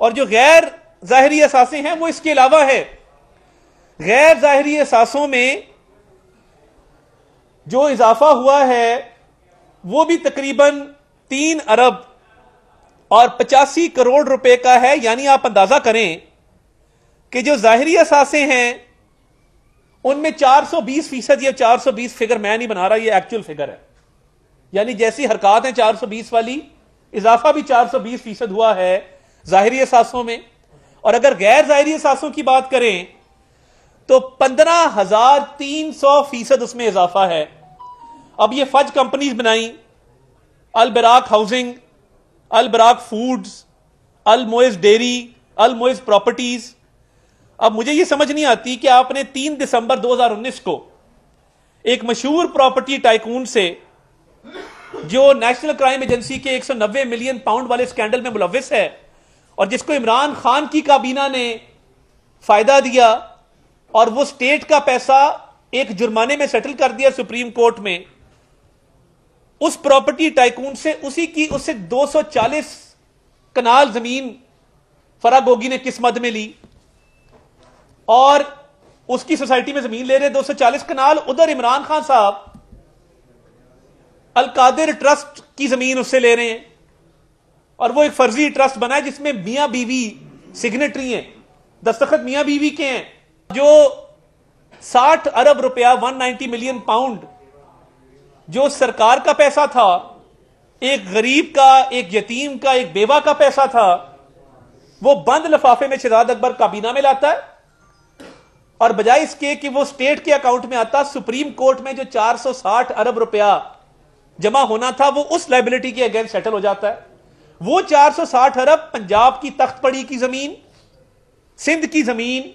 اور جو غیر ظاہری اثاثے ہیں وہ اس کے علاوہ ہے. غیر ظاہری اثاثوں میں جو اضافہ ہوا ہے وہ بھی تقریباً 3 ارب اور 85 کروڑ روپے کا ہے. یعنی آپ اندازہ کریں کہ جو ظاہری اثاثے ہیں ان میں 420%، یہ 420 فگر میں نہیں بنا رہا، یہ ایکچوئل فگر ہے. یعنی جیسی حرکات ہیں 420 والی، اضافہ بھی 420% ہوا ہے ظاہری اثاثوں میں. اور اگر غیر ظاہری اثاثوں کی بات کریں تو 15,300% اس میں اضافہ ہے. اب یہ فج کمپنیز بنائیں، البراق ہاؤسنگ، البراق فوڈز، الموئز ڈیری، الموئز پراپرٹیز. اب مجھے یہ سمجھ نہیں آتی کہ آپ نے 3 دسمبر 2019 کو ایک مشہور پراپرٹی ٹائکون سے جو نیشنل کرائم ایجنسی کے 190 ملین پاؤنڈ والے سکینڈل میں ملوث ہے اور جس کو عمران خان کی کابینہ نے فائدہ دیا اور وہ سٹیٹ کا پیسہ ایک جرمانے میں سیٹل کر دیا سپریم کورٹ میں، اس پراپرٹی ٹائکون سے اس سے 240 کنال زمین فرا گوگی نے کس مد میں لی اور اس کی سوسائٹی میں زمین لے رہے 240 کنال. ادھر عمران خان صاحب القادر ٹرسٹ کی زمین اس سے لے رہے ہیں اور وہ ایک فرضی ٹرسٹ بنا ہے جس میں میاں بیوی سگنیٹری ہیں، دستخط میاں بیوی کے ہیں. جو 60 ارب روپیہ 190 ملین پاؤنڈ جو سرکار کا پیسہ تھا، ایک غریب کا، ایک یتیم کا، ایک بیوہ کا پیسہ تھا، وہ بند لفافے میں شہزاد اکبر کابینہ میں لاتا ہے اور بجائے اس کے کہ وہ سٹیٹ کے اکاؤنٹ میں آتا، سپریم کورٹ میں جو 460 ارب روپیہ جمع ہونا تھا وہ اس لائبلٹی کے اگینسٹ سیٹل ہو جاتا ہے. وہ 460 ارب پنجاب کی تخت پڑی کی زمین، سندھ کی زمین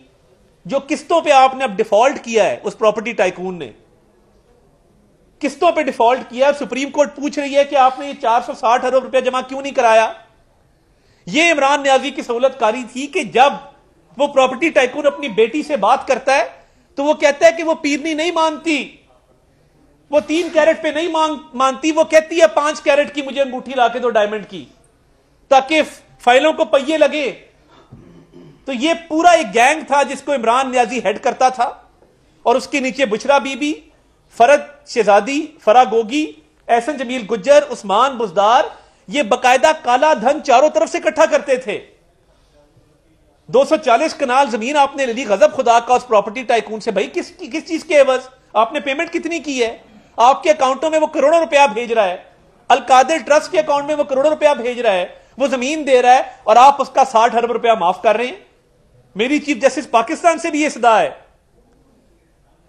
جو قسطوں پہ آپ نے اب ڈیفالٹ کیا ہے، اس پراپرٹی ٹائکون نے قسطوں پہ ڈیفالٹ کیا. سپریم کورٹ پوچھ رہی ہے کہ آپ نے یہ 460 ارب روپیہ جمع کیوں نہیں کرایا. یہ عمران نیازی کی سہولت کاری تھی کہ جب وہ پراپرٹی ٹائکون اپنی بیٹی سے بات کرتا ہے تو وہ کہتا ہے کہ وہ پیرنی نہیں مانتی، وہ 3 کیرٹ پہ نہیں مانتی، وہ کہتی ہے 5 کیرٹ کی مجھے انگوٹھی لا کے دو ڈائمنڈ کی تاکہ فائلوں کو پہیے لگے. تو یہ پورا ایک گینگ تھا جس کو عمران نیازی ہیڈ کرتا تھا اور اس کے نیچے بشرا بی بی، فرد شہزادی، فرا گوگی، احسن جمیل گجر، عثمان بزدار، یہ باقاعدہ کالا دھن چاروں طرف سے اکٹھا کرتے تھے. 240 کنال زمین آپ نے لے لی غضب خدا کا اس پراپرٹی ٹائکون سے. بھائی کس چیز کے عوض؟ آپ نے پیمنٹ کتنی کی ہے؟ آپ کے اکاؤنٹوں میں وہ کروڑوں روپیہ بھیج رہا ہے، القادر ٹرسٹ کے اکاؤنٹ میں وہ کروڑوں روپیہ بھیج رہا ہے، وہ زمین دے رہا ہے اور آپ اس کا 60 ارب روپیہ معاف کر رہے ہیں. میری چیف جسٹس پاکستان سے بھی یہ صدا ہے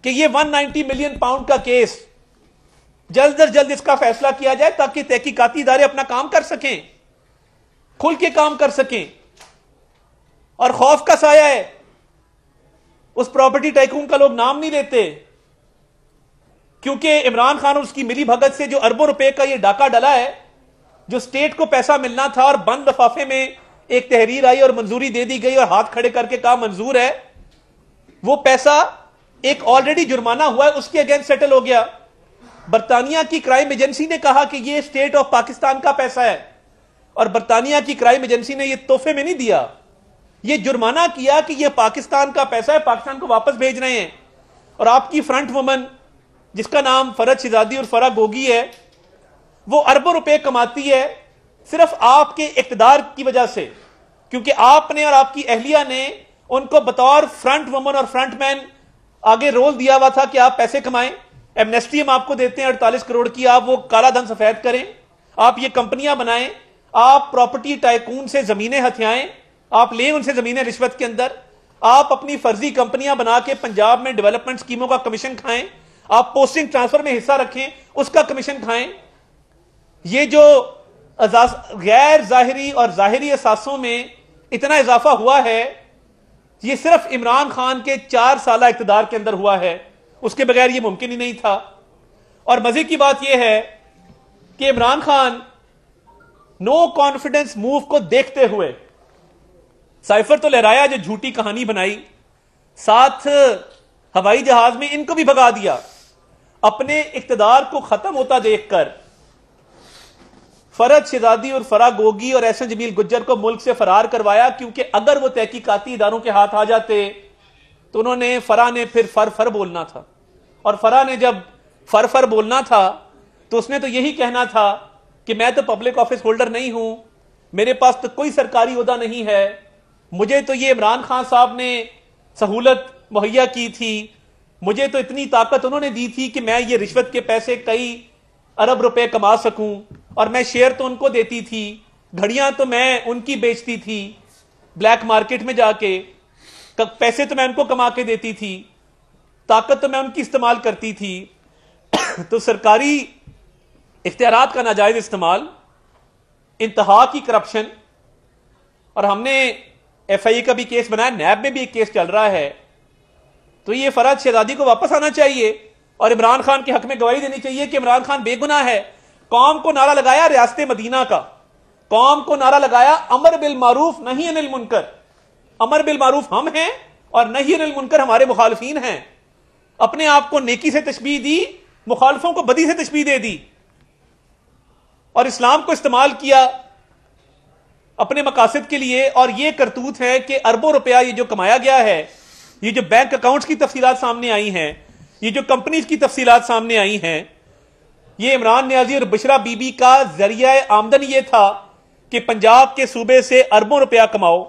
کہ یہ 190 ملین پاؤنڈ کا کیس جلد از جلد اس کا فیصلہ کیا جائے تاکہ تحقیقاتی ادارے اپنا کام کر سکیں، کھل کے کام کر سکیں. اور خوف کا سایہ ہے، اس پراپرٹی ٹائکون کا لوگ نام نہیں لیتے کیونکہ عمران خان اور اس کی ملی بھگت سے جو اربوں روپے کا یہ ڈاکہ ڈلا ہے، جو سٹیٹ کو پیسہ ملنا تھا اور بند لفافے میں ایک تحریر آئی اور منظوری دے دی گئی اور ہاتھ کھڑے کر کے کہا منظور ہے، وہ پیسہ ایک آلریڈی جرمانہ ہوا ہے اس کے اگینسٹ سیٹل ہو گیا. برطانیہ کی کرائم ایجنسی نے کہا کہ یہ اسٹیٹ آف پاکستان کا پیسہ ہے اور برطانیہ کی کرائم ایجنسی نے یہ تحفے میں نہیں دیا، یہ جرمانہ کیا کہ یہ پاکستان کا پیسہ ہے، پاکستان کو واپس بھیج رہے ہیں. اور آپ کی فرنٹ وومن جس کا نام فرد شہزادی اور فرا گوگی ہے، وہ اربوں روپے کماتی ہے صرف آپ کے اقتدار کی وجہ سے، کیونکہ آپ نے اور آپ کی اہلیہ نے ان کو بطور فرنٹ وومن اور فرنٹ مین آگے رول دیا ہوا تھا کہ آپ پیسے کمائیں. ایمنیسٹی ہم آپ کو دیتے ہیں 48 کروڑ کی، آپ وہ کالا دھن سفید کریں، آپ یہ کمپنیاں بنائیں، آپ پراپرٹی ٹائکون سے زمینیں ہتھیائیں، آپ لیں ان سے زمینیں رشوت کے اندر، آپ اپنی فرضی کمپنیاں بنا کے پنجاب میں ڈیولپمنٹ سکیموں کا کمیشن کھائیں، آپ پوسٹنگ ٹرانسفر میں حصہ رکھیں اس کا کمیشن کھائیں. یہ جو غیر ظاہری اور ظاہری اثاثوں میں اتنا اضافہ ہوا ہے یہ صرف عمران خان کے 4 سالہ اقتدار کے اندر ہوا ہے، اس کے بغیر یہ ممکن ہی نہیں تھا. اور مزے کی بات یہ ہے کہ Imran Khan no confidence move کو دیکھتے ہوئے سائفر تو لہرایا جو جھوٹی کہانی بنائی، ساتھ ہوائی جہاز میں ان کو بھی بھگا دیا. اپنے اقتدار کو ختم ہوتا دیکھ کر فرحت شہزادی اور فرا گوگی اور احسن جمیل گجر کو ملک سے فرار کروایا، کیونکہ اگر وہ تحقیقاتی اداروں کے ہاتھ آ جاتے تو انہوں نے فرا نے پھر فر بولنا تھا، اور فرا نے جب فر بولنا تھا تو اس نے تو یہی کہنا تھا کہ میں تو پبلک آفس ہولڈر نہیں ہوں، میرے پاس تو کوئی سرکاری عہدہ نہیں ہے، مجھے تو یہ عمران خان صاحب نے سہولت مہیا کی تھی، مجھے تو اتنی طاقت انہوں نے دی تھی کہ میں یہ رشوت کے پیسے کئی ارب روپے کما سکوں، اور میں شیئر تو ان کو دیتی تھی، گھڑیاں تو میں ان کی بیچتی تھی بلیک مارکیٹ میں جا کے، پیسے تو میں ان کو کما کے دیتی تھی، طاقت تو میں ان کی استعمال کرتی تھی۔ تو سرکاری اختیارات کا ناجائز استعمال، انتہا کی کرپشن، اور ہم نے ایف آئی اے کا بھی کیس بنایا، نیب میں بھی ایک کیس چل رہا ہے، تو یہ فرحت شہزادی کو واپس آنا چاہیے اور عمران خان کے حق میں گواہی دینی چاہیے کہ عمران خان بے گناہ ہے۔ قوم کو نعرہ لگایا ریاست مدینہ کا، قوم کو نعرہ لگایا امر بالمعروف نہی عن المنکر، امر بالمعروف ہم ہیں اور نہی عن المنکر ہمارے مخالفین ہیں، اپنے آپ کو نیکی سے تشبیہ دی، مخالفوں کو بدی سے تشبیہ دے دی، اور اسلام کو استعمال کیا اپنے مقاصد کے لیے۔ اور یہ کرتوت ہے کہ اربوں روپیہ یہ جو کمایا گیا ہے، یہ جو بینک اکاؤنٹس کی تفصیلات سامنے آئی ہیں، یہ جو کمپنیز کی تفصیلات سامنے آئی ہیں، یہ عمران نیازی اور بشرا بی بی کا ذریعہ آمدن یہ تھا کہ پنجاب کے صوبے سے اربوں روپیہ کماؤ،